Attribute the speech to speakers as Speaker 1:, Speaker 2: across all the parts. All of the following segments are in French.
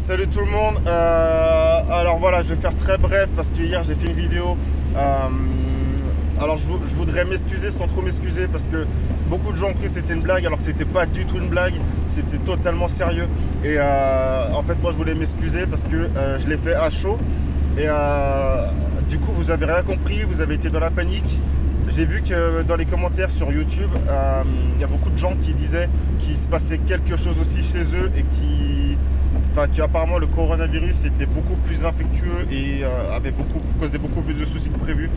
Speaker 1: Salut tout le monde. Alors voilà, je vais faire très bref parce que hier j'ai fait une vidéo. Alors je voudrais m'excuser sans trop m'excuser parce que beaucoup de gens ont cru que c'était une blague alors que c'était pas du tout une blague, c'était totalement sérieux. Et en fait moi je voulais m'excuser parce que je l'ai fait à chaud et du coup vous avez rien compris, vous avez été dans la panique. J'ai vu que dans les commentaires sur YouTube, il y a beaucoup de gens qui disaient qu'il se passait quelque chose aussi chez eux et qu'apparemment le coronavirus était beaucoup plus infectieux et causait beaucoup plus de soucis que prévu.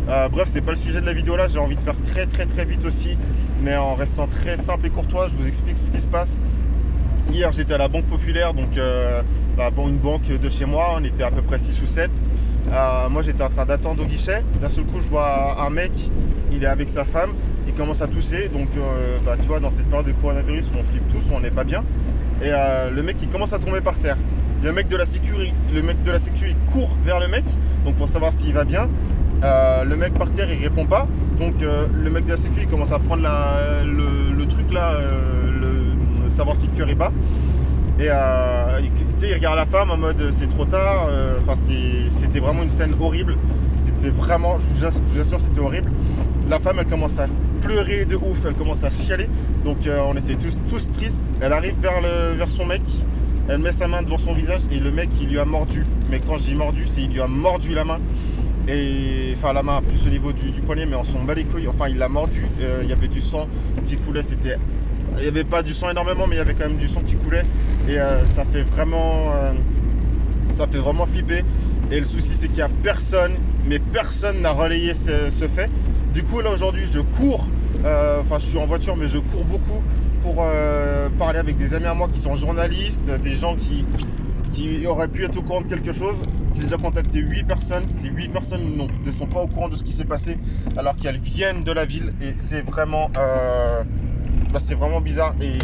Speaker 1: Bref, c'est pas le sujet de la vidéo là, j'ai envie de faire très vite aussi, mais en restant très simple et courtois. Je vous explique ce qui se passe. Hier j'étais à la Banque Populaire, donc une banque de chez moi, on était à peu près 6 ou 7. Moi j'étais en train d'attendre au guichet, d'un seul coup je vois un mec, il est avec sa femme, il commence à tousser, donc tu vois, dans cette période de coronavirus on flippe tous, on n'est pas bien. Et le mec il commence à tomber par terre. Le mec de la sécu il court vers le mec, donc pour savoir s'il va bien. Le mec par terre il répond pas, donc le mec de la sécu il commence à prendre le truc là, savoir si le cœur est bas. Et il regarde la femme en mode c'est trop tard. C'était vraiment une scène horrible. C'était vraiment, je vous assure, c'était horrible. La femme elle commence à pleurer de ouf, elle commence à chialer. Donc on était tous tristes. Elle arrive vers son mec, elle met sa main devant son visage et le mec il lui a mordu. Mais quand je dis mordu, c'est il lui a mordu la main. Et enfin la main plus au niveau du poignet, mais on s'en bat les couilles. Enfin il l'a mordu, il y avait du sang qui coulait, il n'y avait pas du sang énormément, mais il y avait quand même du sang qui coulait. Et ça fait vraiment flipper. Et le souci c'est qu'il n'y a personne, mais personne n'a relayé ce fait. Du coup là aujourd'hui je cours, je suis en voiture mais je cours beaucoup pour parler avec des amis à moi qui sont journalistes, des gens qui auraient pu être au courant de quelque chose. J'ai déjà contacté 8 personnes, ces 8 personnes ne sont pas au courant de ce qui s'est passé alors qu'elles viennent de la ville et c'est vraiment bizarre et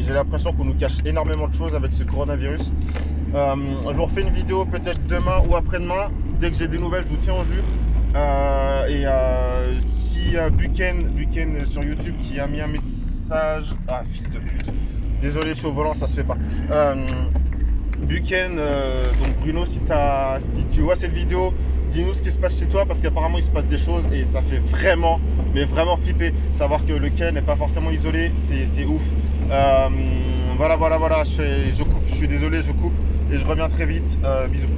Speaker 1: j'ai l'impression qu'on nous cache énormément de choses avec ce coronavirus. Je vous refais une vidéo peut-être demain ou après-demain. Dès que j'ai des nouvelles, je vous tiens au jus. Si Buken sur YouTube qui a mis un message. Ah, fils de pute. Désolé, je suis au volant, ça se fait pas. Buken, donc Bruno, si tu vois cette vidéo, dis-nous ce qui se passe chez toi parce qu'apparemment il se passe des choses et ça fait vraiment flipper. Savoir que le quai n'est pas forcément isolé, c'est ouf. Voilà, je coupe, je suis désolé, je coupe et je reviens très vite. Bisous.